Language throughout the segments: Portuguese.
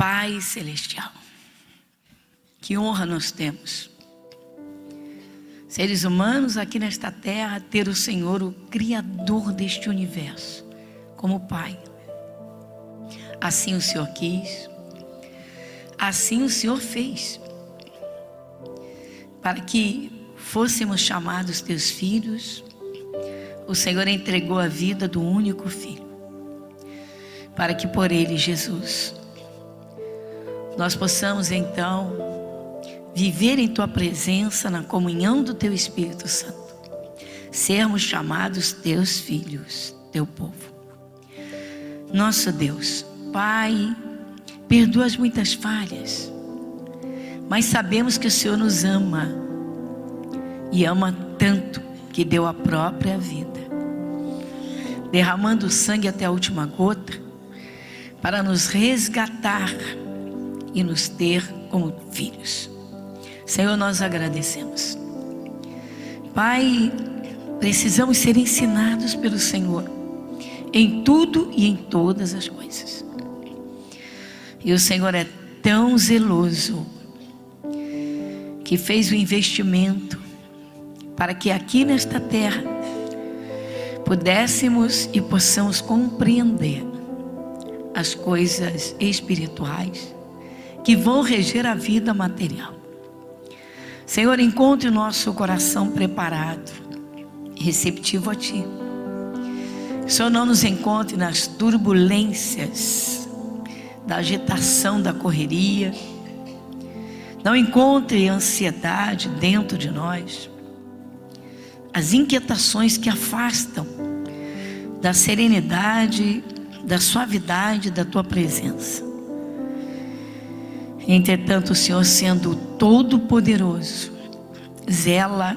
Pai Celestial, que honra nós temos, seres humanos aqui nesta terra, ter o Senhor, o Criador deste universo, como Pai. Assim o Senhor quis, assim o Senhor fez, para que fôssemos chamados teus filhos. O Senhor entregou a vida do único Filho, para que por Ele, Jesus, nós possamos então viver em Tua presença, na comunhão do Teu Espírito Santo, sermos chamados Teus filhos, Teu povo. Nosso Deus, Pai, perdoa as muitas falhas, mas sabemos que o Senhor nos ama, e ama tanto que deu a própria vida, derramando o sangue até a última gota, para nos resgatar e nos ter como filhos. Senhor, nós agradecemos. Pai, precisamos ser ensinados pelo Senhor em tudo e em todas as coisas. E o Senhor é tão zeloso que fez o investimento para que aqui nesta terra pudéssemos e possamos compreender as coisas espirituais que vão reger a vida material. Senhor, encontre o nosso coração preparado, receptivo a Ti. Que o Senhor não nos encontre nas turbulências da agitação, da correria. Não encontre ansiedade dentro de nós, as inquietações que afastam da serenidade, da suavidade da Tua presença. Entretanto, o Senhor, sendo todo-poderoso, zela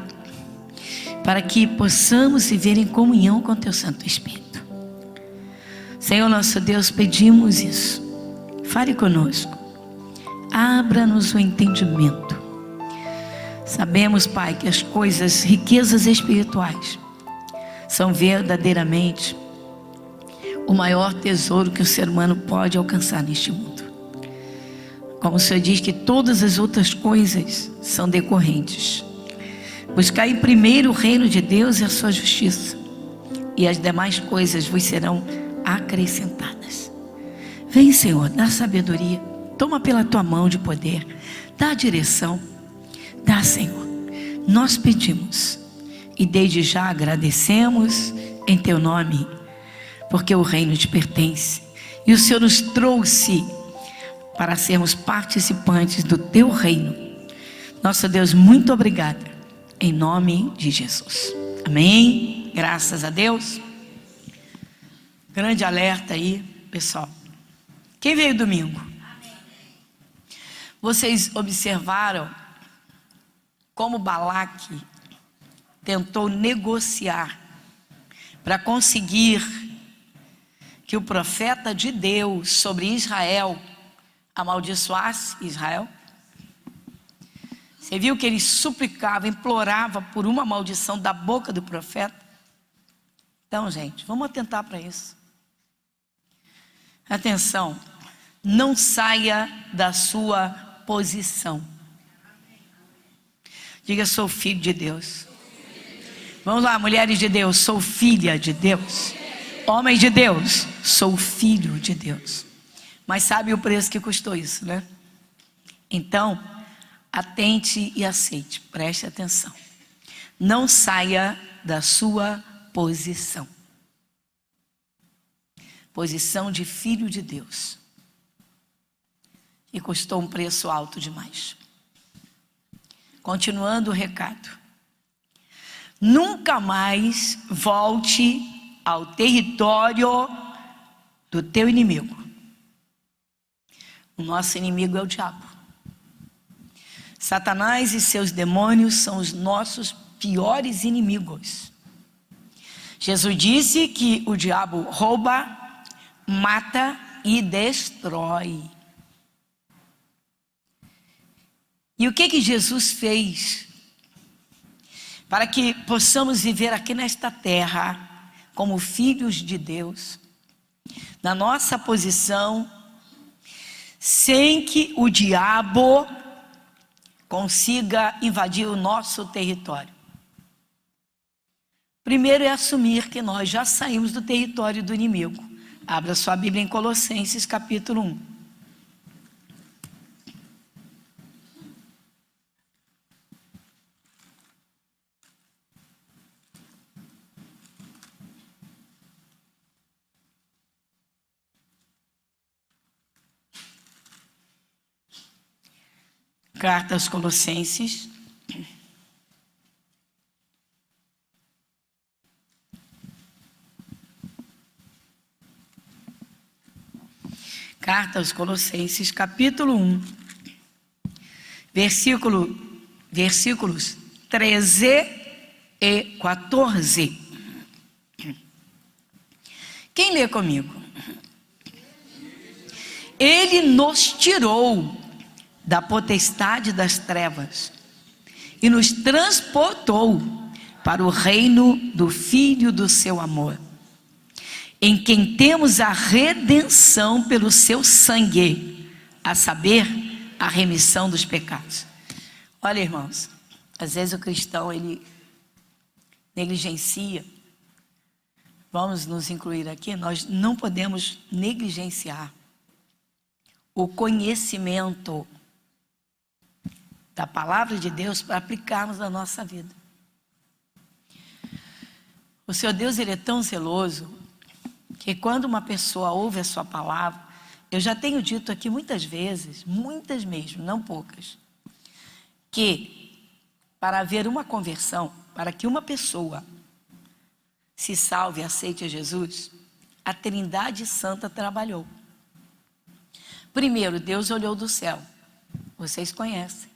para que possamos viver em comunhão com Teu Santo Espírito. Senhor nosso Deus, pedimos isso. Fale conosco, abra-nos o entendimento. Sabemos, Pai, que as coisas, riquezas espirituais, são verdadeiramente o maior tesouro que o ser humano pode alcançar neste mundo. Como o Senhor diz que todas as outras coisas são decorrentes. Buscai primeiro o reino de Deus e a sua justiça, e as demais coisas vos serão acrescentadas. Vem, Senhor, dá sabedoria, toma pela Tua mão de poder, dá direção, dá, Senhor. Nós pedimos e desde já agradecemos em Teu nome, porque o reino Te pertence e o Senhor nos trouxe para sermos participantes do Teu reino. Nosso Deus, muito obrigada, em nome de Jesus. Amém. Graças a Deus. Grande alerta aí, pessoal. Quem veio domingo? Vocês observaram como Balaque tentou negociar para conseguir que o profeta de Deus sobre Israel amaldiçoasse Israel? Você viu que ele suplicava, implorava por uma maldição da boca do profeta? Então, gente, vamos atentar para isso. Atenção, não saia da sua posição. Diga, sou filho de Deus. Vamos lá, mulheres de Deus, sou filha de Deus. Homem de Deus, sou filho de Deus. Mas sabe o preço que custou isso, né? Então, atente e aceite, preste atenção. Não saia da sua posição. Posição de filho de Deus. E custou um preço alto demais. Continuando o recado. Nunca mais volte ao território do teu inimigo. O nosso inimigo é o diabo. Satanás e seus demônios são os nossos piores inimigos. Jesus disse que o diabo rouba, mata e destrói. E o que Jesus fez para que possamos viver aqui nesta terra como filhos de Deus, na nossa posição, sem que o diabo consiga invadir o nosso território. Primeiro é assumir que nós já saímos do território do inimigo. Abra sua Bíblia em Colossenses capítulo 1. Carta aos Colossenses. Carta aos Colossenses, capítulo 1, versículos 13 e 14. Quem lê comigo? Ele nos tirou da potestade das trevas e nos transportou para o reino do Filho do seu amor, em quem temos a redenção pelo seu sangue, a saber, a remissão dos pecados. Olha, irmãos, às vezes o cristão, ele negligencia, vamos nos incluir aqui, nós não podemos negligenciar o conhecimento da palavra de Deus para aplicarmos na nossa vida. O Senhor Deus, Ele é tão zeloso que quando uma pessoa ouve a sua palavra, eu já tenho dito aqui muitas vezes, muitas mesmo, não poucas, que para haver uma conversão, para que uma pessoa se salve e aceite a Jesus, a Trindade Santa trabalhou. Primeiro, Deus olhou do céu, vocês conhecem.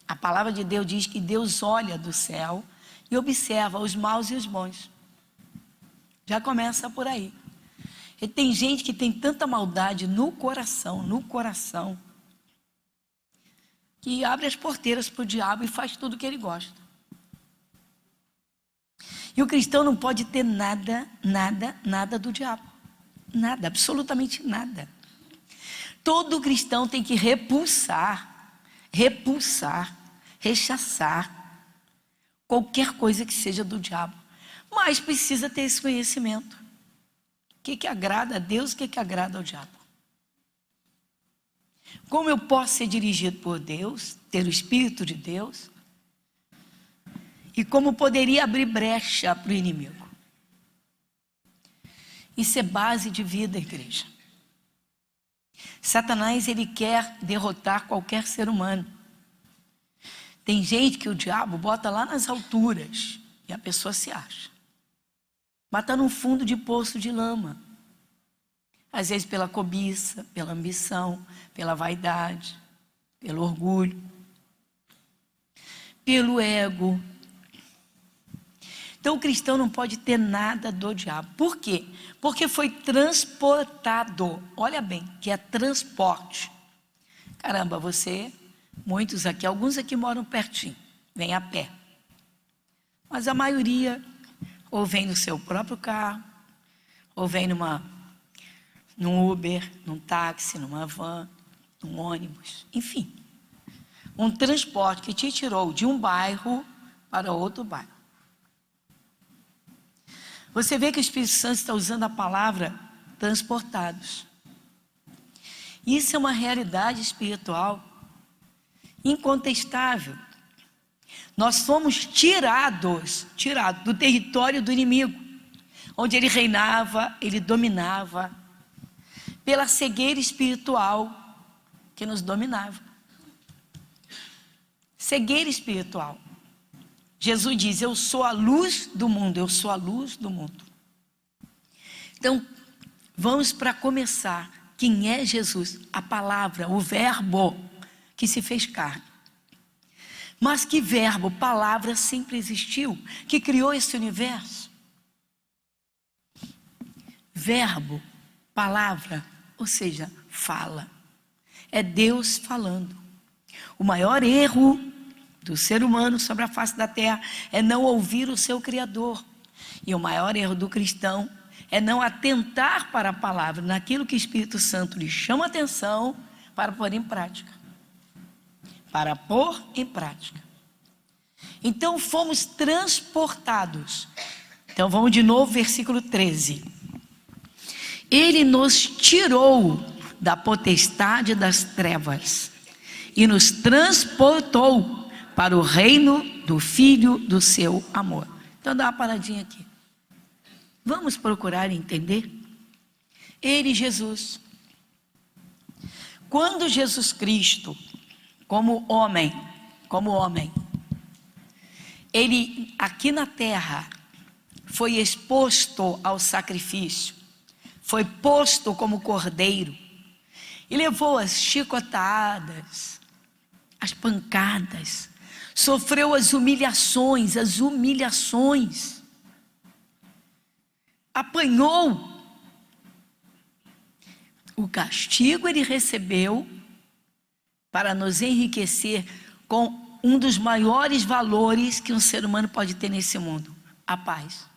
A palavra de Deus diz que Deus olha do céu e observa os maus e os bons. Já começa por aí. E tem gente que tem tanta maldade no coração, que abre as porteiras para o diabo e faz tudo o que ele gosta. E o cristão não pode ter nada do diabo. Nada, absolutamente nada. Todo cristão tem que repulsar, rechaçar qualquer coisa que seja do diabo. Mas precisa ter esse conhecimento. O que agrada a Deus, o que agrada ao diabo. Como eu posso ser dirigido por Deus, ter o Espírito de Deus, e como poderia abrir brecha para o inimigo. Isso é base de vida, igreja. Satanás, ele quer derrotar qualquer ser humano. Tem gente que o diabo bota lá nas alturas e a pessoa se acha. Mas está num fundo de poço de lama. Às vezes pela cobiça, pela ambição, pela vaidade, pelo orgulho, pelo ego. Então o cristão não pode ter nada do diabo. Por quê? Porque foi transportado. Olha bem, que é transporte. Caramba, muitos aqui, alguns aqui moram pertinho, vêm a pé. Mas a maioria ou vem no seu próprio carro, ou vem num Uber, num táxi, numa van, num ônibus, enfim. Um transporte que te tirou de um bairro para outro bairro. Você vê que o Espírito Santo está usando a palavra transportados. Isso é uma realidade espiritual incontestável. Nós fomos tirados do território do inimigo, onde ele reinava, ele dominava, pela cegueira espiritual que nos dominava. Cegueira espiritual. Jesus diz, eu sou a luz do mundo, eu sou a luz do mundo. Então, vamos para começar. Quem é Jesus? A palavra, o verbo que se fez carne. Mas que verbo, palavra sempre existiu, que criou esse universo? Verbo, palavra, ou seja, fala. É Deus falando. O maior erro do ser humano sobre a face da terra é não ouvir o seu Criador. E o maior erro do cristão é não atentar para a palavra, naquilo que o Espírito Santo lhe chama a atenção para pôr em prática. Para pôr em prática. Então fomos transportados. Então vamos de novo, versículo 13. Ele nos tirou da potestade das trevas e nos transportou para o reino do Filho do seu amor. Então dá uma paradinha aqui. Vamos procurar entender? Ele, Jesus. Quando Jesus Cristo, como homem, ele aqui na terra foi exposto ao sacrifício, foi posto como cordeiro, e levou as chicotadas, as pancadas, sofreu as humilhações, apanhou. O castigo ele recebeu para nos enriquecer com um dos maiores valores que um ser humano pode ter nesse mundo, a paz.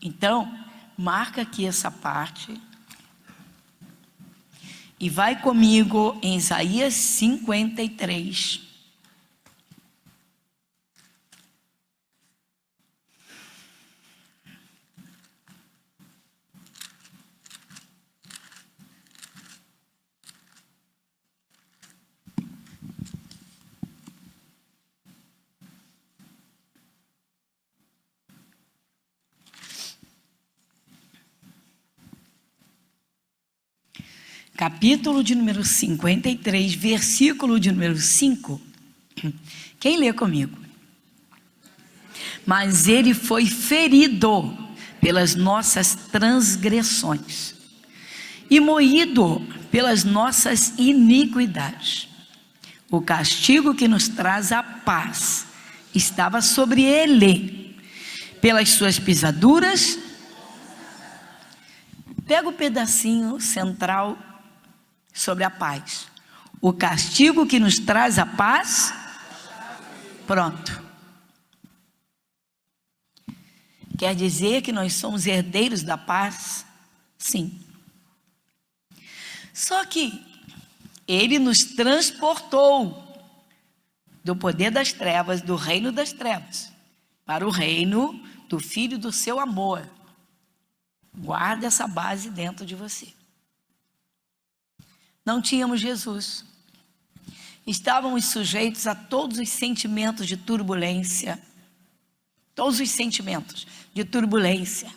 Então, marca aqui essa parte e vai comigo em Isaías 53. Capítulo de número 53, versículo de número 5. Quem lê comigo? Mas ele foi ferido pelas nossas transgressões e moído pelas nossas iniquidades. O castigo que nos traz a paz estava sobre ele. Pelas suas pisaduras. Pega o pedacinho central sobre a paz. O castigo que nos traz a paz. Pronto. Quer dizer que nós somos herdeiros da paz? Sim. Só que ele nos transportou do poder das trevas, do reino das trevas, para o reino do Filho do seu amor. Guarda essa base dentro de você. Não tínhamos Jesus. Estávamos sujeitos a todos os sentimentos de turbulência. Todos os sentimentos de turbulência.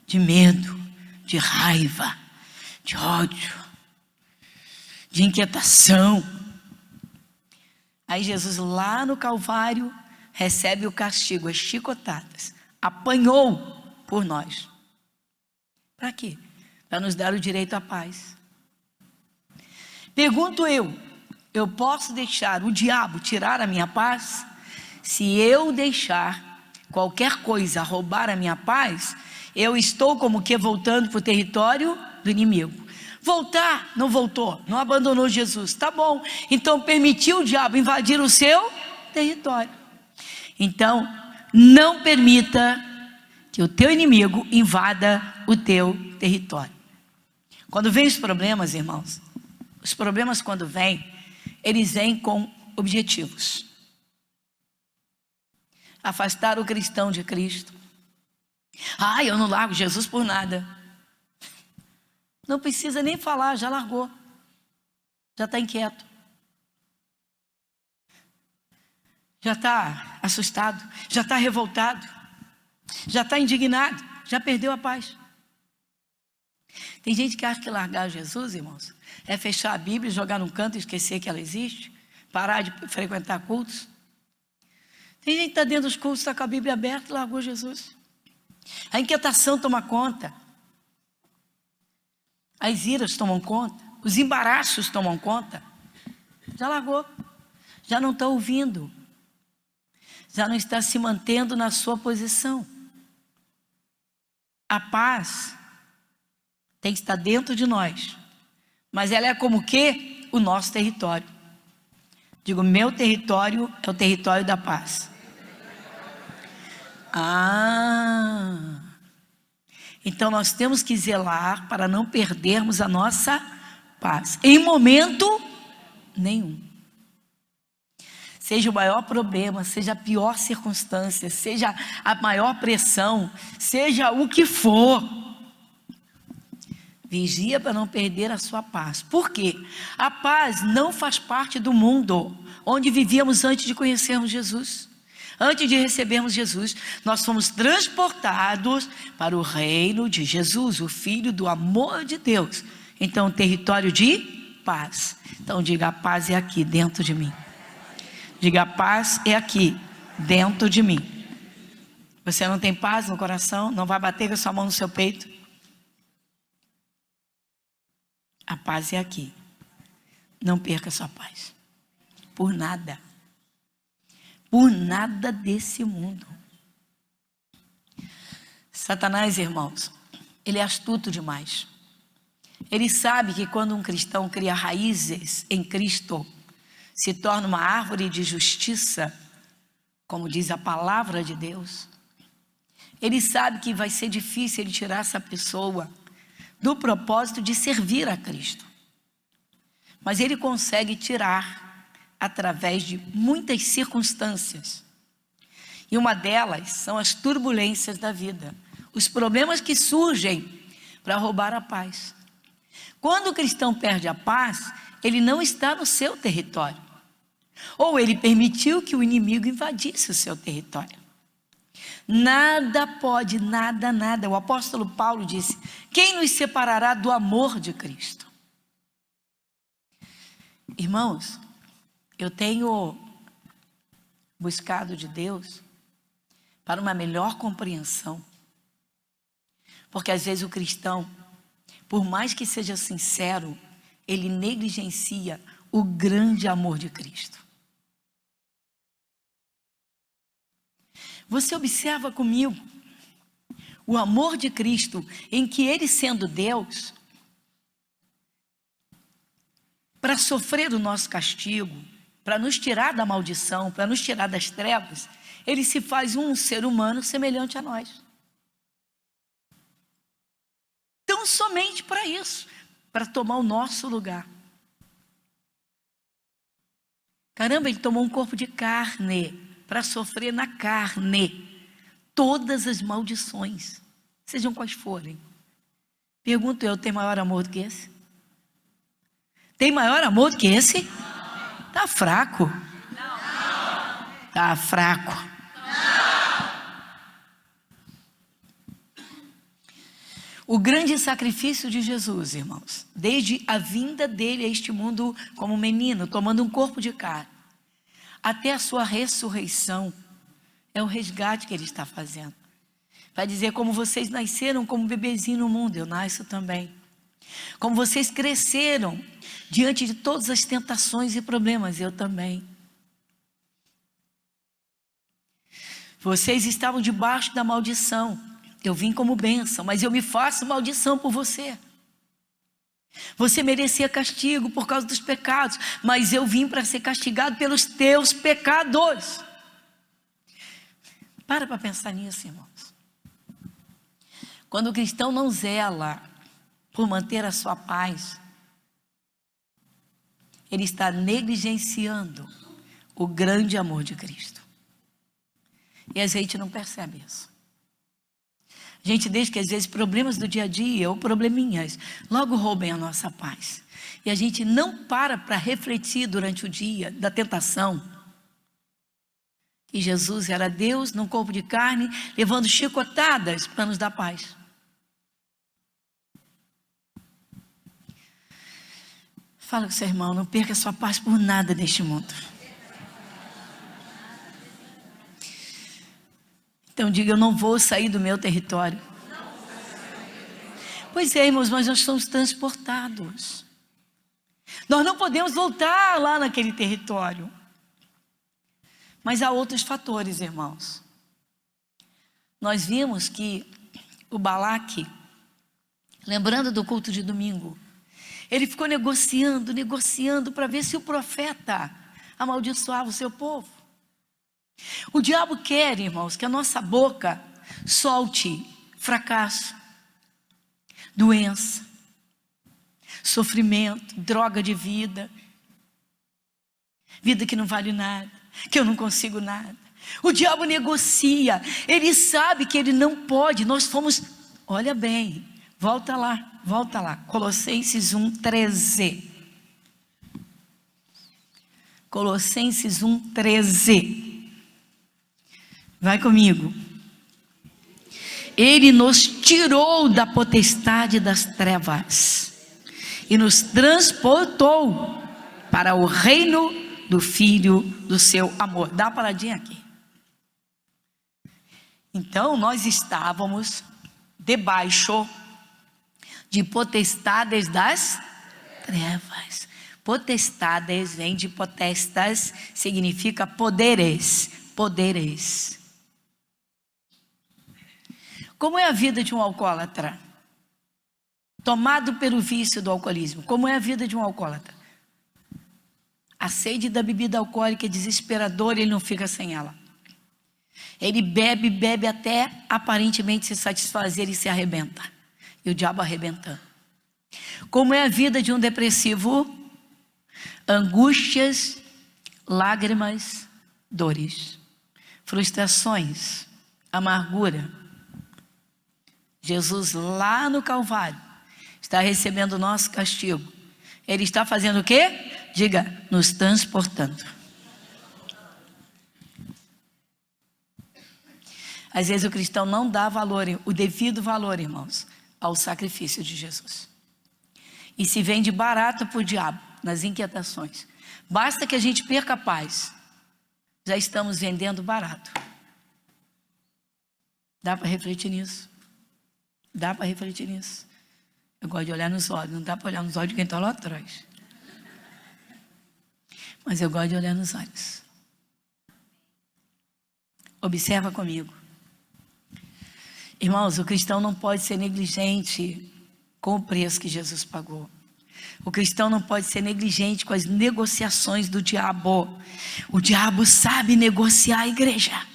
De medo, de raiva, de ódio, de inquietação. Aí Jesus lá no Calvário recebe o castigo, as chicotadas. Apanhou por nós. Para quê? Para nos dar o direito à paz. Pergunto eu posso deixar o diabo tirar a minha paz? Se eu deixar qualquer coisa roubar a minha paz, eu estou como que voltando para o território do inimigo. Voltar, não voltou, não abandonou Jesus, tá bom, então permitiu o diabo invadir o seu território. Então, não permita que o teu inimigo invada o teu território. Quando vem os problemas, irmãos, os problemas quando vêm, eles vêm com objetivos. Afastar o cristão de Cristo. Eu não largo Jesus por nada. Não precisa nem falar, já largou. Já está inquieto. Já está assustado, já está revoltado, já está indignado, já perdeu a paz. Tem gente que acha que largar Jesus, irmãos, é fechar a Bíblia, jogar num canto e esquecer que ela existe, parar de frequentar cultos. Tem gente que está dentro dos cultos, está com a Bíblia aberta e largou Jesus. A inquietação toma conta, as iras tomam conta, os embaraços tomam conta, já largou, já não está ouvindo, já não está se mantendo na sua posição. A paz tem que estar dentro de nós, mas ela é como o quê? O nosso território. Digo, meu território é o território da paz. Então nós temos que zelar para não perdermos a nossa paz, em momento nenhum. Seja o maior problema, seja a pior circunstância, seja a maior pressão, seja o que for, vigia para não perder a sua paz. Por quê? A paz não faz parte do mundo onde vivíamos antes de conhecermos Jesus. Antes de recebermos Jesus, nós fomos transportados para o reino de Jesus, o Filho do amor de Deus. Então, território de paz. Então, diga: a paz é aqui dentro de mim. Diga: a paz é aqui dentro de mim. Você não tem paz no coração? Não vai bater com a sua mão no seu peito? A paz é aqui. Não perca a sua paz. Por nada. Por nada desse mundo. Satanás, irmãos, ele é astuto demais. Ele sabe que quando um cristão cria raízes em Cristo, se torna uma árvore de justiça, como diz a palavra de Deus. Ele sabe que vai ser difícil ele tirar essa pessoa do propósito de servir a Cristo. Mas ele consegue tirar através de muitas circunstâncias. E uma delas são as turbulências da vida. Os problemas que surgem para roubar a paz. Quando o cristão perde a paz, ele não está no seu território. Ou ele permitiu que o inimigo invadisse o seu território. Nada pode, nada. O apóstolo Paulo disse: quem nos separará do amor de Cristo? Irmãos, eu tenho buscado de Deus para uma melhor compreensão. Porque às vezes o cristão, por mais que seja sincero, ele negligencia o grande amor de Cristo. Você observa comigo o amor de Cristo, em que ele, sendo Deus, para sofrer o nosso castigo, para nos tirar da maldição, para nos tirar das trevas, ele se faz um ser humano semelhante a nós. Tão somente para isso, para tomar o nosso lugar. Caramba, ele tomou um corpo de carne para sofrer na carne todas as maldições, sejam quais forem. Pergunto eu: tem maior amor do que esse? Tem maior amor do que esse? Tá fraco? Tá fraco. O grande sacrifício de Jesus, irmãos, desde a vinda dele a este mundo como menino, tomando um corpo de carne, até a sua ressurreição, é o resgate que ele está fazendo. Vai dizer: como vocês nasceram como bebezinho no mundo, eu nasço também. Como vocês cresceram diante de todas as tentações e problemas, eu também. Vocês estavam debaixo da maldição, eu vim como bênção, mas eu me faço maldição por você. Você merecia castigo por causa dos pecados, mas eu vim para ser castigado pelos teus pecados. Para pensar nisso, irmãos. Quando o cristão não zela por manter a sua paz, ele está negligenciando o grande amor de Cristo. E a gente não percebe isso. A gente deixa que às vezes problemas do dia a dia ou probleminhas logo roubem a nossa paz. E a gente não para refletir durante o dia da tentação. Que Jesus era Deus num corpo de carne, levando chicotadas para nos dar paz. Fala com seu irmão: não perca a sua paz por nada neste mundo. Então diga: eu não vou sair do meu território. Pois é, irmãos, mas nós somos transportados. Nós não podemos voltar lá naquele território. Mas há outros fatores, irmãos. Nós vimos que o Balaque, lembrando do culto de domingo, ele ficou negociando para ver se o profeta amaldiçoava o seu povo. O diabo quer, irmãos, que a nossa boca solte fracasso, doença, sofrimento, droga de vida, vida que não vale nada, que eu não consigo nada. O diabo negocia, ele sabe que ele não pode. Nós fomos, olha bem, volta lá, Colossenses 1:13. Colossenses 1:13. Vai comigo. Ele nos tirou da potestade das trevas e nos transportou para o reino do Filho do seu amor. Dá uma paradinha aqui. Então nós estávamos debaixo de potestades das trevas. Potestades vem de potestas, significa poderes. Como é a vida de um alcoólatra? Tomado pelo vício do alcoolismo. Como é a vida de um alcoólatra? A sede da bebida alcoólica é desesperadora e ele não fica sem ela. Ele bebe até aparentemente se satisfazer e se arrebenta. E o diabo arrebentando. Como é a vida de um depressivo? Angústias, lágrimas, dores, frustrações, amargura. Jesus lá no Calvário está recebendo o nosso castigo. Ele está fazendo o quê? Diga, nos transportando. Às vezes o cristão não dá valor, o devido valor, irmãos, ao sacrifício de Jesus. E se vende barato para o diabo, nas inquietações. Basta que a gente perca a paz, já estamos vendendo barato. Dá para refletir nisso? Dá para refletir nisso? Eu gosto de olhar nos olhos, não dá para olhar nos olhos de quem está lá atrás. Mas eu gosto de olhar nos olhos. Observa comigo. Irmãos, o cristão não pode ser negligente com o preço que Jesus pagou. O cristão não pode ser negligente com as negociações do diabo. O diabo sabe negociar a igreja.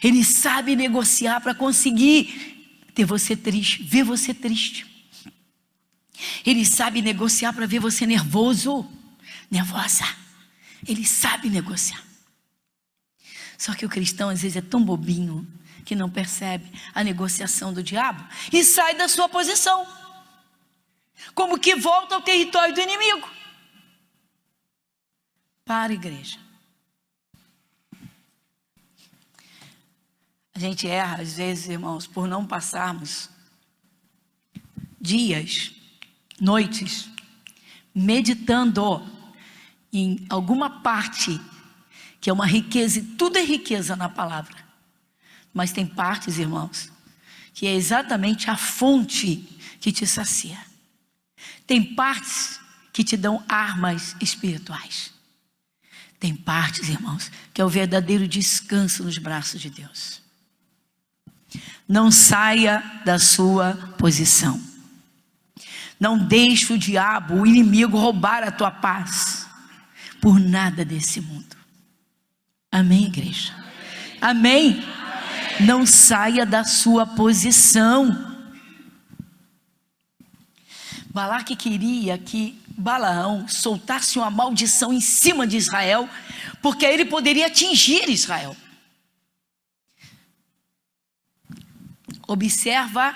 Ele sabe negociar para conseguir ter você triste, ver você triste. Ele sabe negociar para ver você nervoso, nervosa. Ele sabe negociar. Só que o cristão às vezes é tão bobinho que não percebe a negociação do diabo e sai da sua posição. Como que volta ao território do inimigo. Para, igreja. A gente erra às vezes, irmãos, por não passarmos dias, noites, meditando em alguma parte que é uma riqueza, e tudo é riqueza na palavra. Mas tem partes, irmãos, que é exatamente a fonte que te sacia. Tem partes que te dão armas espirituais. Tem partes, irmãos, que é o verdadeiro descanso nos braços de Deus. Não saia da sua posição. Não deixe o diabo, o inimigo, roubar a tua paz por nada desse mundo. Amém, igreja? Amém? Não saia da sua posição. Balaque queria que Balaão soltasse uma maldição em cima de Israel, porque aí ele poderia atingir Israel. Observa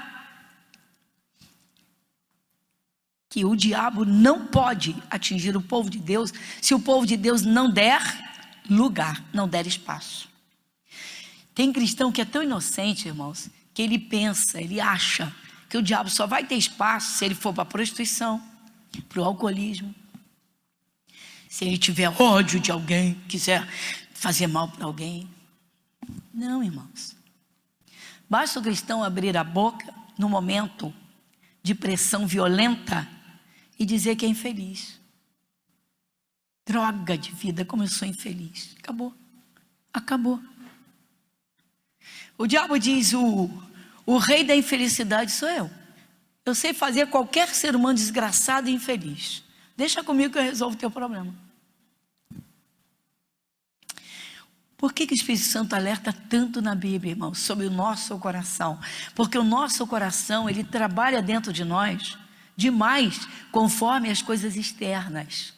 que o diabo não pode atingir o povo de Deus se o povo de Deus não der lugar, não der espaço. Tem cristão que é tão inocente, irmãos, que ele pensa, ele acha que o diabo só vai ter espaço se ele for para a prostituição, para o alcoolismo, se ele tiver ódio de alguém, quiser fazer mal para alguém. Não, irmãos. Basta o cristão abrir a boca no momento de pressão violenta e dizer que é infeliz. Droga de vida, como eu sou infeliz. Acabou. Acabou. O diabo diz, o rei da infelicidade sou eu. Eu sei fazer qualquer ser humano desgraçado e infeliz. Deixa comigo que eu resolvo o teu problema. Por que o Espírito Santo alerta tanto na Bíblia, irmão, sobre o nosso coração? Porque o nosso coração, ele trabalha dentro de nós demais, conforme as coisas externas.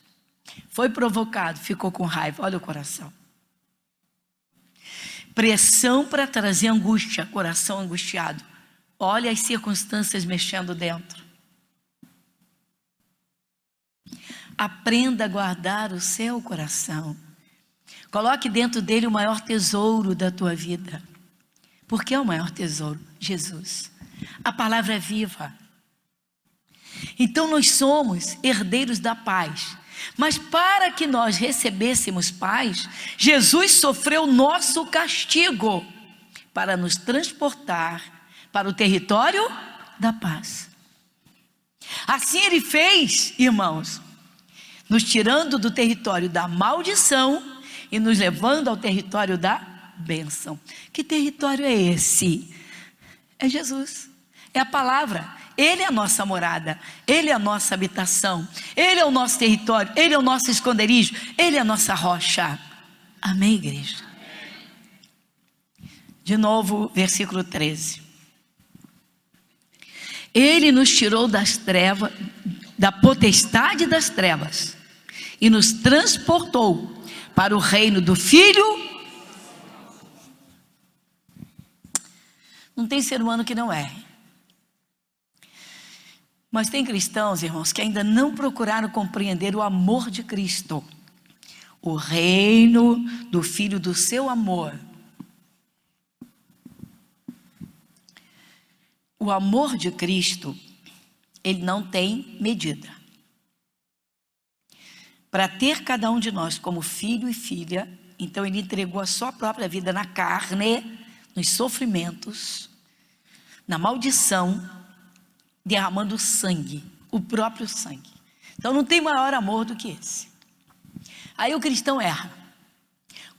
Foi provocado, ficou com raiva, olha o coração. Pressão para trazer angústia, coração angustiado. Olha as circunstâncias mexendo dentro. Aprenda a guardar o seu coração. Coloque dentro dele o maior tesouro da tua vida. Por que é o maior tesouro? Jesus. A palavra é viva. Então nós somos herdeiros da paz. Mas para que nós recebêssemos paz, Jesus sofreu o nosso castigo para nos transportar para o território da paz. Assim ele fez, irmãos, nos tirando do território da maldição e nos levando ao território da bênção. Que território é esse? É Jesus, é a palavra. Ele é a nossa morada, Ele é a nossa habitação, Ele é o nosso território, Ele é o nosso esconderijo, Ele é a nossa rocha. Amém, igreja? De novo, versículo 13. Ele nos tirou das trevas, da potestade das trevas, e nos transportou para o reino do Filho. Não tem ser humano que não erre. Mas tem cristãos, irmãos, que ainda não procuraram compreender o amor de Cristo. O reino do Filho do seu amor. O amor de Cristo, ele não tem medida. Para ter cada um de nós como filho e filha, então ele entregou a sua própria vida na carne, nos sofrimentos, na maldição, derramando sangue, o próprio sangue. Então não tem maior amor do que esse. Aí o cristão erra.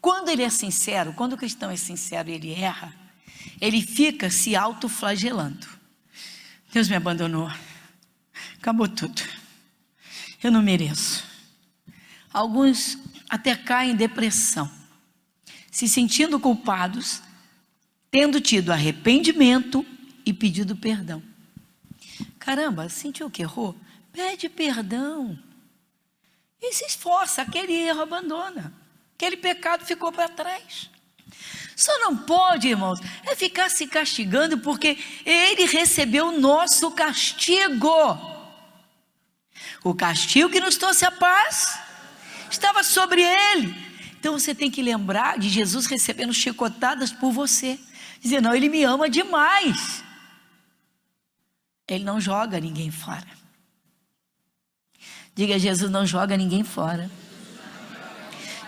Quando ele é sincero, quando o cristão é sincero e ele erra, ele fica se autoflagelando. Deus me abandonou, acabou tudo, eu não mereço. Alguns até caem em depressão, se sentindo culpados, tendo tido arrependimento e pedido perdão. Caramba, sentiu que errou? Pede perdão. E se esforça, aquele erro abandona. Aquele pecado ficou para trás. Só não pode, irmãos, é ficar se castigando porque ele recebeu o nosso castigo. O castigo que nos trouxe a paz estava sobre ele. Então você tem que lembrar de Jesus recebendo chicotadas por você. Dizer, não, ele me ama demais. Ele não joga ninguém fora. Diga, Jesus não joga ninguém fora.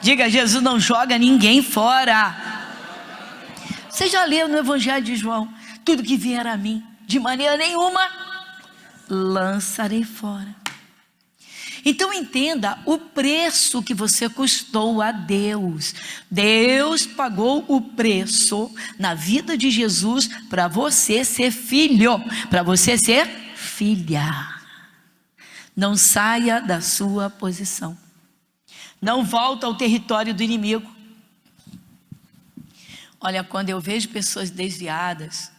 Diga, Jesus não joga ninguém fora. Você já leu no Evangelho de João? Tudo que vier a mim, de maneira nenhuma, lançarei fora. Então entenda o preço que você custou a Deus. Deus pagou o preço na vida de Jesus para você ser filho, para você ser filha. Não saia da sua posição. Não volta ao território do inimigo. Olha, quando eu vejo pessoas desviadas,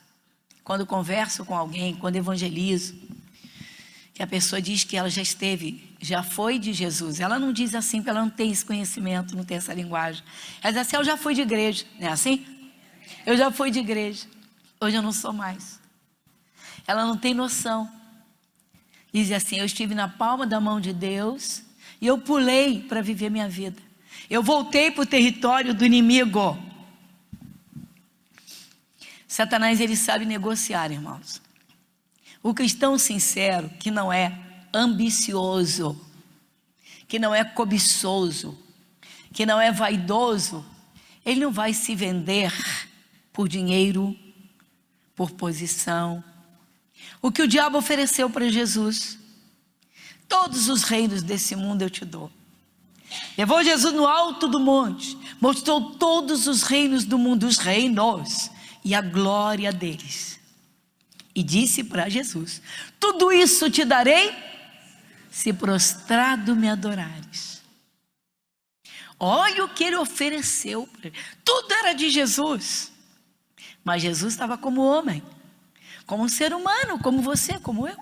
quando converso com alguém, quando evangelizo, que a pessoa diz que ela já foi de Jesus. Ela não diz assim, porque ela não tem esse conhecimento, não tem essa linguagem. Ela diz assim, eu já fui de igreja, não é assim? Eu já fui de igreja, hoje eu não sou mais. Ela não tem noção. Diz assim, eu estive na palma da mão de Deus e eu pulei para viver minha vida. Eu voltei para o território do inimigo. Satanás, ele sabe negociar, irmãos. O cristão sincero, que não é ambicioso, que não é cobiçoso, que não é vaidoso, ele não vai se vender por dinheiro, por posição. O que o diabo ofereceu para Jesus: todos os reinos desse mundo eu te dou. Levou Jesus no alto do monte, mostrou todos os reinos do mundo, os reinos e a glória deles. E disse para Jesus: tudo isso te darei, se prostrado me adorares. Olha o que ele ofereceu. Tudo era de Jesus. Mas Jesus estava como homem, como um ser humano, como você, como eu.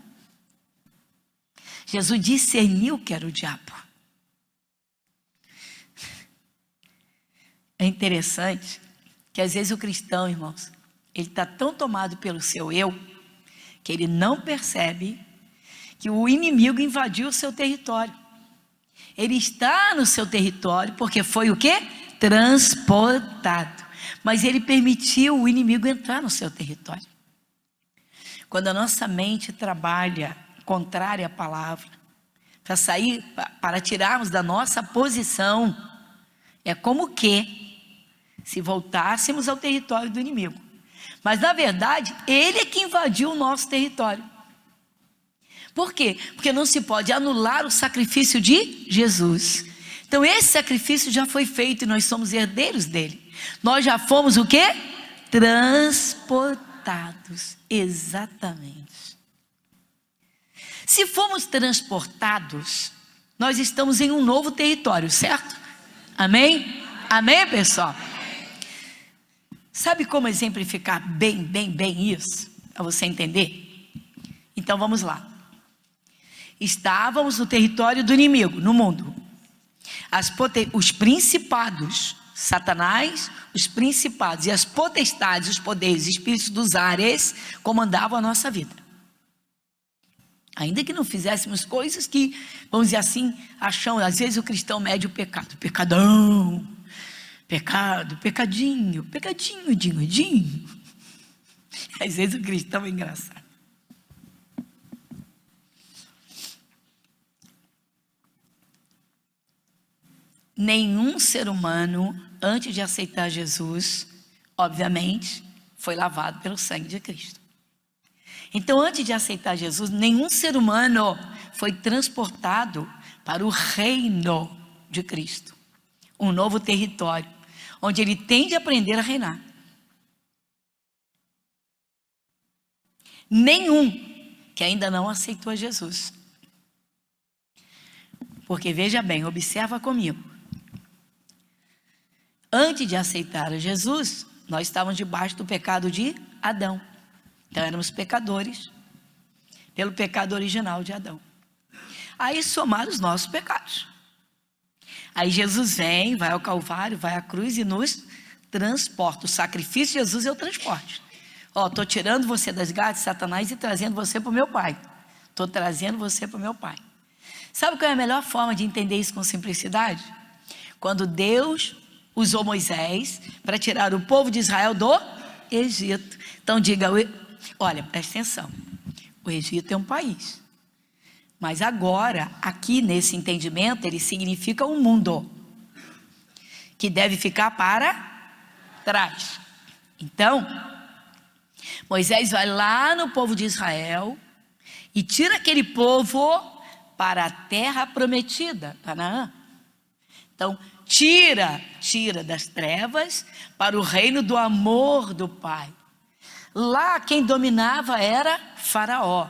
Jesus discerniu que era o diabo. É interessante que às vezes o cristão, irmãos, ele está tão tomado pelo seu eu, que ele não percebe que o inimigo invadiu o seu território. Ele está no seu território porque foi o quê? Transportado. Mas ele permitiu o inimigo entrar no seu território. Quando a nossa mente trabalha contrária à palavra, para tirarmos da nossa posição, é como que se voltássemos ao território do inimigo. Mas na verdade, ele é que invadiu o nosso território. Por quê? Porque não se pode anular o sacrifício de Jesus. Então esse sacrifício já foi feito e nós somos herdeiros dele. Nós já fomos o quê? Transportados. Exatamente. Se fomos transportados, nós estamos em um novo território, certo? Amém? Amém, pessoal? Sabe como exemplificar bem isso? Para você entender? Então vamos lá. Estávamos no território do inimigo, no mundo. Os principados, Satanás, os principados e as potestades, os poderes, espíritos dos ares, comandavam a nossa vida. Ainda que não fizéssemos coisas que, vamos dizer assim, às vezes o cristão mede o pecado. Pecadão, pecado, pecadinho. Às vezes o cristão é engraçado. Nenhum ser humano, antes de aceitar Jesus, obviamente, foi lavado pelo sangue de Cristo. Então, antes de aceitar Jesus, nenhum ser humano foi transportado para o reino de Cristo, um novo território, onde ele tem de aprender a reinar. Nenhum que ainda não aceitou Jesus. Porque veja bem, observa comigo. Antes de aceitar a Jesus, nós estávamos debaixo do pecado de Adão. Então éramos pecadores, pelo pecado original de Adão. Aí somaram os nossos pecados. Aí Jesus vem, vai ao Calvário, vai à cruz e nos transporta. O sacrifício de Jesus é o transporte. Estou tirando você das garras de Satanás e trazendo você para o meu Pai. Estou trazendo você para o meu Pai. Sabe qual é a melhor forma de entender isso com simplicidade? Quando Deus usou Moisés para tirar o povo de Israel do Egito. Então diga, olha, presta atenção. O Egito é um país. Mas agora, aqui nesse entendimento, ele significa um mundo que deve ficar para trás. Então, Moisés vai lá no povo de Israel e tira aquele povo para a terra prometida, Canaã. Então, tira das trevas para o reino do amor do Pai. Lá quem dominava era Faraó.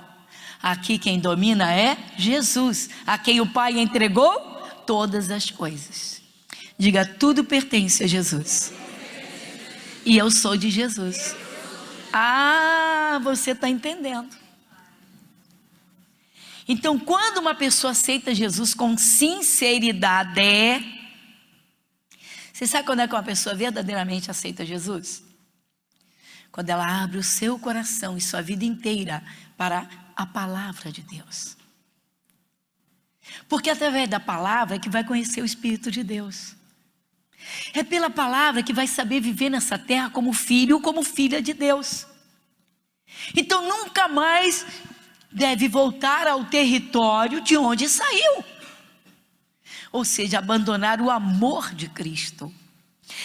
Aqui quem domina é Jesus, a quem o Pai entregou todas as coisas. Diga, tudo pertence a Jesus. E eu sou de Jesus. Ah, você está entendendo. Então, quando uma pessoa aceita Jesus com sinceridade, você sabe quando é que uma pessoa verdadeiramente aceita Jesus? Quando ela abre o seu coração e sua vida inteira para a palavra de Deus. Porque através da palavra é que vai conhecer o Espírito de Deus. É pela palavra que vai saber viver nessa terra como filho ou como filha de Deus. Então nunca mais deve voltar ao território de onde saiu. Ou seja, abandonar o amor de Cristo.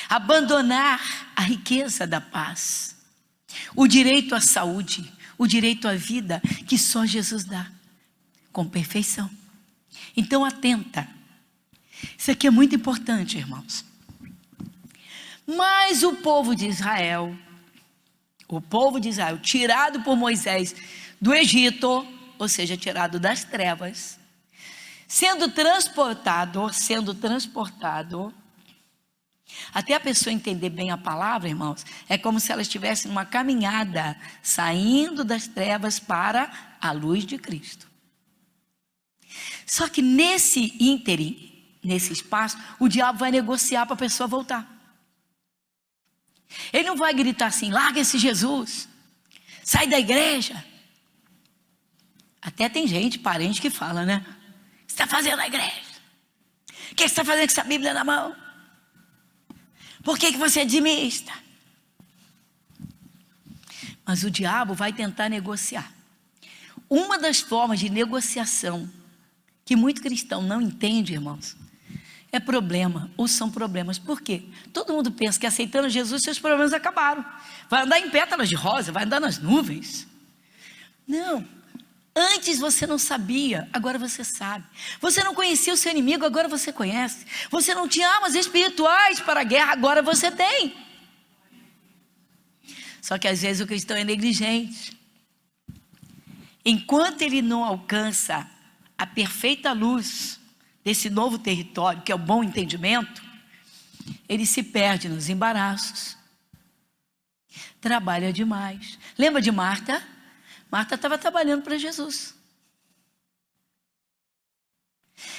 Abandonar a riqueza da paz. O direito à saúde. O direito à vida que só Jesus dá. Com perfeição. Então atenta. Isso aqui é muito importante, irmãos. Mas o povo de Israel, tirado por Moisés do Egito, ou seja, tirado das trevas, sendo transportado, Até a pessoa entender bem a palavra, irmãos, é como se ela estivesse numa caminhada, saindo das trevas para a luz de Cristo. Só que nesse ínterim, nesse espaço, o diabo vai negociar para a pessoa voltar. Ele não vai gritar assim: larga esse Jesus, sai da igreja. Até tem gente, parente, que fala, né? O que você está fazendo na igreja? O que você está fazendo com essa Bíblia na mão? Por que você é dizimista? Mas o diabo vai tentar negociar. Uma das formas de negociação que muito cristão não entende, irmãos, é problema, ou são problemas. Por quê? Todo mundo pensa que aceitando Jesus, seus problemas acabaram. Vai andar em pétalas de rosa, vai andar nas nuvens. Não. Antes você não sabia, agora você sabe. Você não conhecia o seu inimigo, agora você conhece. Você não tinha armas espirituais para a guerra, agora você tem. Só que às vezes o cristão é negligente. Enquanto ele não alcança a perfeita luz desse novo território, que é o bom entendimento, ele se perde nos embaraços. Trabalha demais. Lembra de Marta? Marta estava trabalhando para Jesus.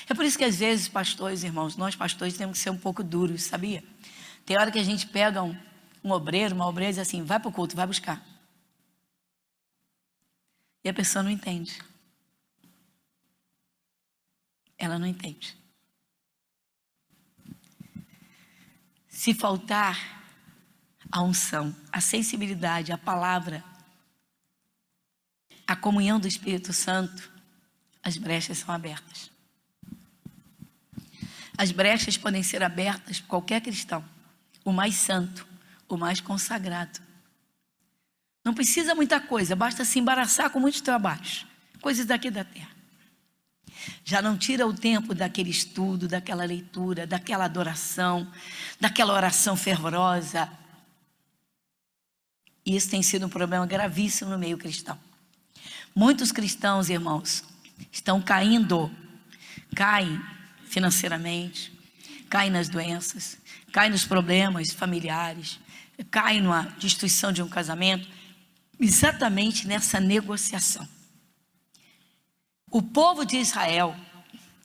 É por isso que às vezes, pastores, irmãos, nós pastores temos que ser um pouco duros, sabia? Tem hora que a gente pega um obreiro, uma obreira e diz assim: vai para o culto, vai buscar. E a pessoa não entende. Ela não entende. Se faltar a unção, a sensibilidade, a palavra, a comunhão do Espírito Santo, as brechas são abertas. As brechas podem ser abertas por qualquer cristão, o mais santo, o mais consagrado. Não precisa muita coisa, basta se embaraçar com muitos trabalhos, coisas daqui da terra. Já não tira o tempo daquele estudo, daquela leitura, daquela adoração, daquela oração fervorosa. E isso tem sido um problema gravíssimo no meio cristão. Muitos cristãos, irmãos, estão caindo, caem financeiramente, caem nas doenças, caem nos problemas familiares, caem na destruição de um casamento, exatamente nessa negociação. O povo de Israel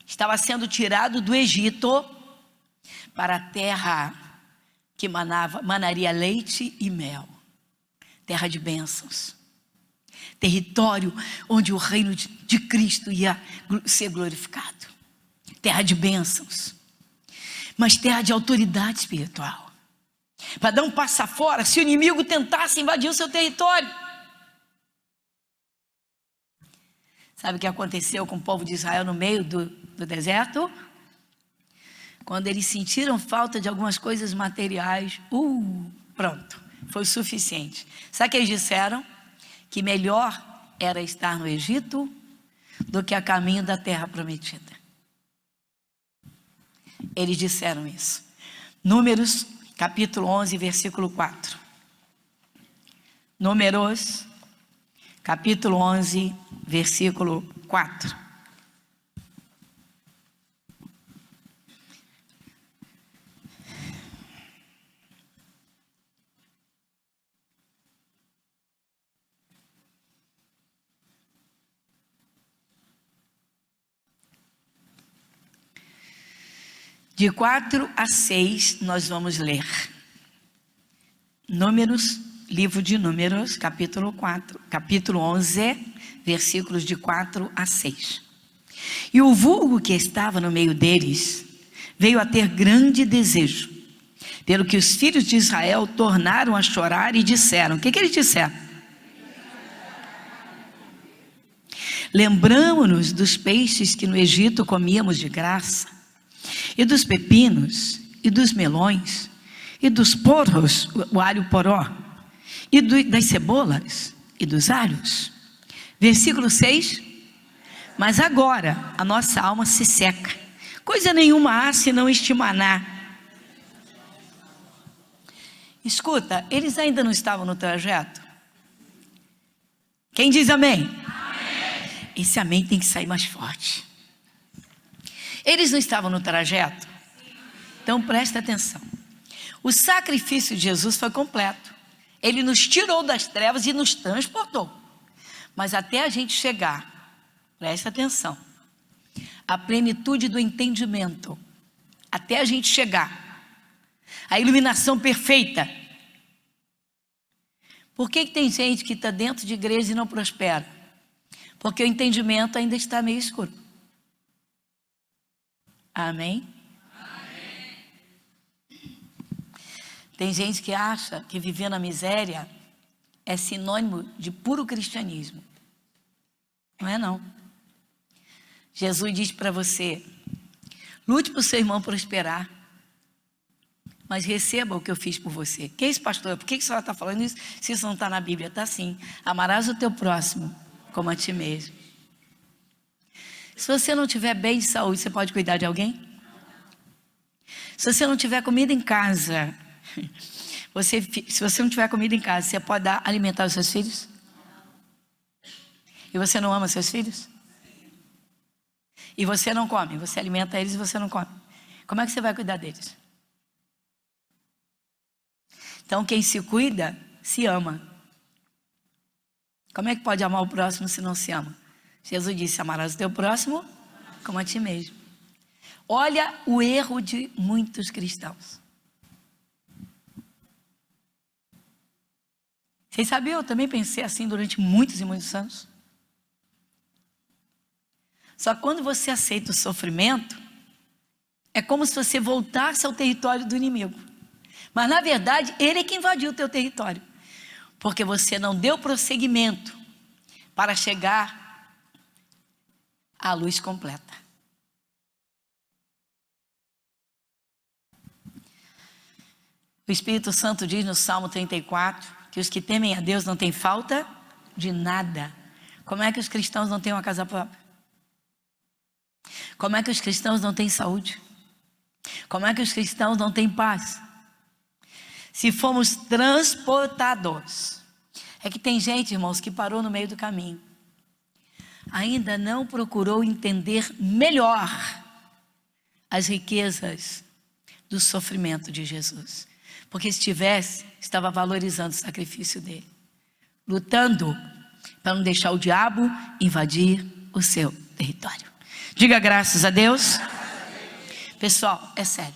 estava sendo tirado do Egito para a terra que manaria leite e mel, terra de bênçãos. Território onde o reino de Cristo ia ser glorificado. Terra de bênçãos. Mas terra de autoridade espiritual. Para dar um passo fora, se o inimigo tentasse invadir o seu território. Sabe o que aconteceu com o povo de Israel no meio do deserto? Quando eles sentiram falta de algumas coisas materiais, pronto, foi o suficiente. Sabe o que eles disseram? Que melhor era estar no Egito do que a caminho da terra prometida. Eles disseram isso. Números, capítulo 11, versículo 4. Números, capítulo 11, versículo 4. De 4 a 6 nós vamos ler. Números, livro de Números, capítulo 11, versículos de 4 a 6. E o vulgo que estava no meio deles veio a ter grande desejo, pelo que os filhos de Israel tornaram a chorar e disseram: o que eles disseram? Lembramo-nos dos peixes que no Egito comíamos de graça, e dos pepinos, e dos melões, e dos porros, o alho poró, e das cebolas, e dos alhos. Versículo 6. Mas agora a nossa alma se seca, coisa nenhuma há senão este maná. Escuta, eles ainda não estavam no trajeto? Quem diz amém? Amém. Esse amém tem que sair mais forte. Eles não estavam no trajeto? Então presta atenção. O sacrifício de Jesus foi completo. Ele nos tirou das trevas e nos transportou. Mas até a gente chegar, presta atenção, à plenitude do entendimento, até a gente chegar à iluminação perfeita. Por que tem gente que está dentro de igreja e não prospera? Porque o entendimento ainda está meio escuro. Amém? Tem gente que acha que viver na miséria é sinônimo de puro cristianismo. Não é não. Jesus diz para você, lute para o seu irmão prosperar, mas receba o que eu fiz por você. Que é isso, pastor? Por que a senhora está falando isso se isso não está na Bíblia? Está sim. Amarás o teu próximo como a ti mesmo. Se você não tiver bem de saúde, você pode cuidar de alguém? Se você não tiver comida em casa, se você não tiver comida em casa, você pode alimentar os seus filhos? E você não ama seus filhos? E você não come, você alimenta eles e você não come. Como é que você vai cuidar deles? Então quem se cuida, se ama. Como é que pode amar o próximo se não se ama? Jesus disse, amarás o teu próximo como a ti mesmo. Olha o erro de muitos cristãos. Vocês sabiam, eu também pensei assim durante muitos e muitos anos. Só que quando você aceita o sofrimento, é como se você voltasse ao território do inimigo. Mas na verdade, ele é que invadiu o teu território. Porque você não deu prosseguimento para chegar à luz completa. O Espírito Santo diz no Salmo 34 que os que temem a Deus não têm falta de nada. Como é que os cristãos não têm uma casa própria? Como é que os cristãos não têm saúde? Como é que os cristãos não têm paz? Se fomos transportados. É que tem gente, irmãos, que parou no meio do caminho. Ainda não procurou entender melhor as riquezas do sofrimento de Jesus. Porque se tivesse, estava valorizando o sacrifício dele. Lutando para não deixar o diabo invadir o seu território. Diga graças a Deus. Pessoal, é sério.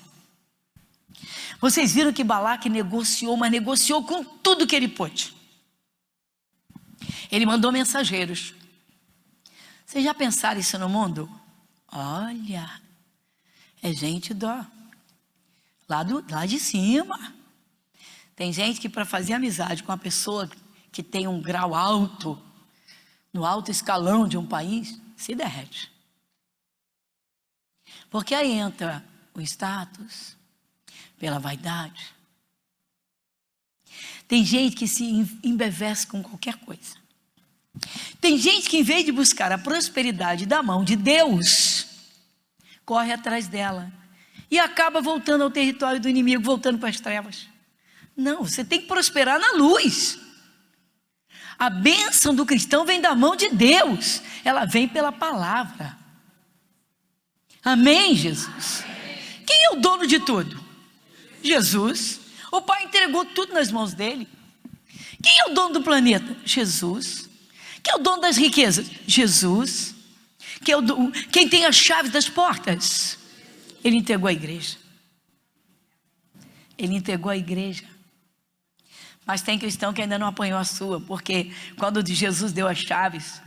Vocês viram que Balaque negociou, mas negociou com tudo que ele pôde. Ele mandou mensageiros. Vocês já pensaram isso no mundo? Olha, é gente lá de cima. Tem gente que para fazer amizade com uma pessoa que tem um grau alto, no alto escalão de um país, se derrete. Porque aí entra o status, pela vaidade. Tem gente que se embevece com qualquer coisa. Tem gente que em vez de buscar a prosperidade da mão de Deus, corre atrás dela e acaba voltando ao território do inimigo, voltando para as trevas. Não, você tem que prosperar na luz. A bênção do cristão vem da mão de Deus, ela vem pela palavra. Amém, Jesus? Quem é o dono de tudo? Jesus. O Pai entregou tudo nas mãos dele. Quem é o dono do planeta? Jesus. Quem é o dono das riquezas? Jesus. Quem tem as chaves das portas? Ele entregou a igreja. Ele entregou a igreja. Mas tem cristão que ainda não apanhou a sua, porque quando Jesus deu as chaves,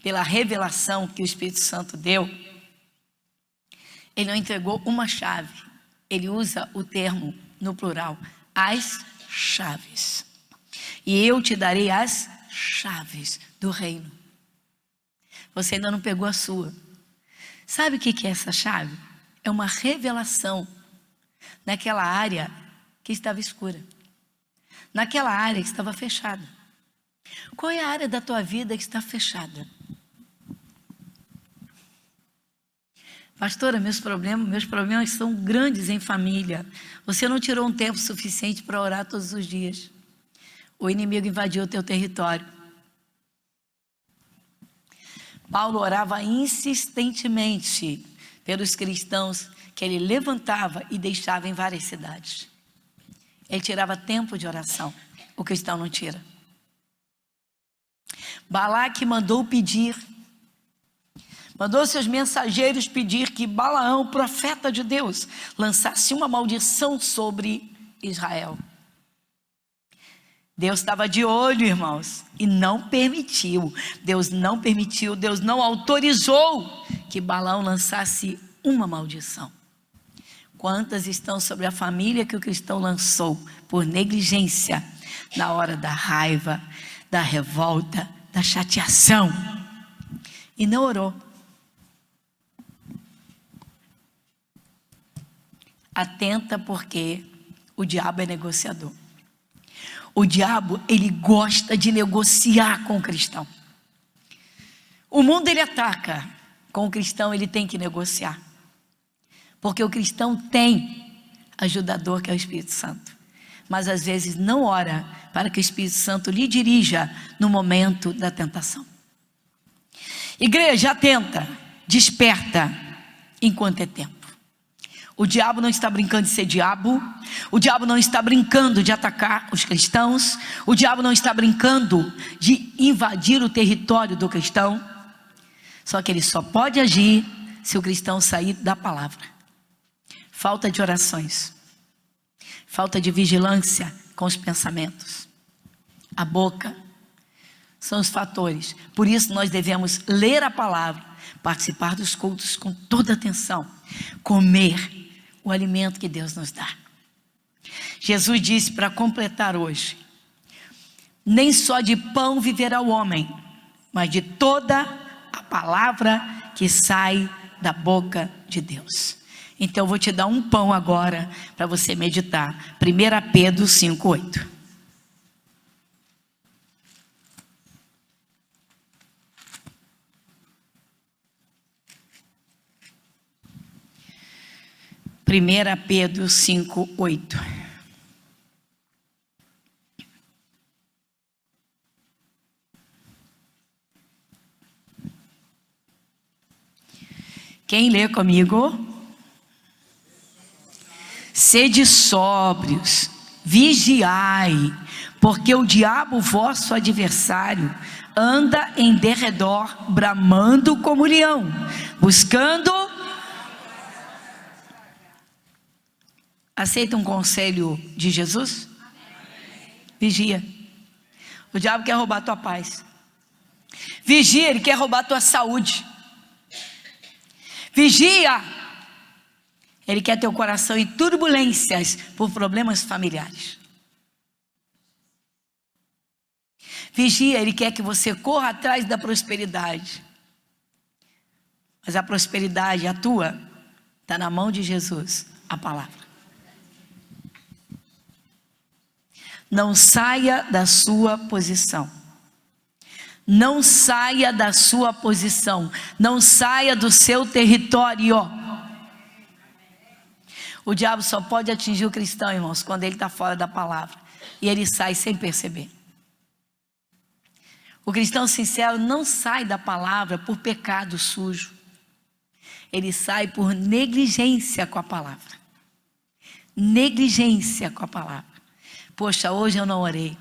pela revelação que o Espírito Santo deu, ele não entregou uma chave. Ele usa o termo no plural, as chaves. E eu te darei as chaves do reino. Você ainda não pegou a sua. Sabe o que é essa chave? É uma revelação naquela área que estava escura. Naquela área que estava fechada. Qual é a área da tua vida que está fechada? Pastora, meus problemas são grandes em família. Você não tirou um tempo suficiente para orar todos os dias. O inimigo invadiu o teu território. Paulo orava insistentemente pelos cristãos que ele levantava e deixava em várias cidades. Ele tirava tempo de oração. O cristão não tira. Balaque mandou seus mensageiros pedir que Balaão, profeta de Deus, lançasse uma maldição sobre Israel. Deus estava de olho, irmãos, e não permitiu. Deus não autorizou que Balaão lançasse uma maldição. Quantas estão sobre a família que o cristão lançou por negligência na hora da raiva, da revolta, da chateação, e não orou. Atenta, porque o diabo é negociador. O diabo, ele gosta de negociar com o cristão. O mundo ele ataca, com o cristão ele tem que negociar. Porque o cristão tem ajudador, que é o Espírito Santo. Mas às vezes não ora para que o Espírito Santo lhe dirija no momento da tentação. Igreja, atenta, desperta enquanto é tempo. O diabo não está brincando de ser diabo. O diabo não está brincando de atacar os cristãos. O diabo não está brincando de invadir o território do cristão. Só que ele só pode agir se o cristão sair da palavra. Falta de orações. Falta de vigilância com os pensamentos. A boca são os fatores. Por isso nós devemos ler a palavra, participar dos cultos com toda atenção, comer o alimento que Deus nos dá. Jesus disse, para completar hoje: nem só de pão viverá o homem, mas de toda a palavra que sai da boca de Deus. Então eu vou te dar um pão agora para você meditar. 1 Pedro 5:8. Primeira Pedro 5:8. Quem lê comigo? Sede sóbrios, vigiai, porque o diabo, vosso adversário, anda em derredor, bramando como leão, buscando. Aceita um conselho de Jesus? Vigia. O diabo quer roubar a tua paz. Vigia, ele quer roubar a tua saúde. Vigia, ele quer teu coração em turbulências por problemas familiares. Vigia, ele quer que você corra atrás da prosperidade. Mas a prosperidade, a tua, está na mão de Jesus, a palavra. Não saia da sua posição. Não saia da sua posição. Não saia do seu território. O diabo só pode atingir o cristão, irmãos, quando ele está fora da palavra. E ele sai sem perceber. O cristão sincero não sai da palavra por pecado sujo. Ele sai por negligência com a palavra. Negligência com a palavra. Poxa, hoje eu não orei.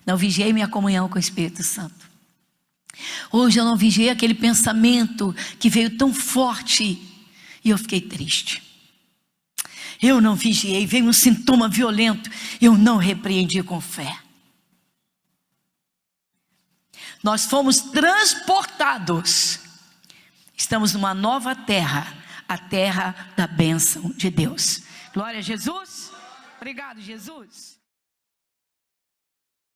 Não vigiei minha comunhão com o Espírito Santo. Hoje eu não vigiei aquele pensamento que veio tão forte e eu fiquei triste. Eu não vigiei, veio um sintoma violento, eu não repreendi com fé. Nós fomos transportados. Estamos numa nova terra, a terra da bênção de Deus. Glória a Jesus. Obrigado, Jesus.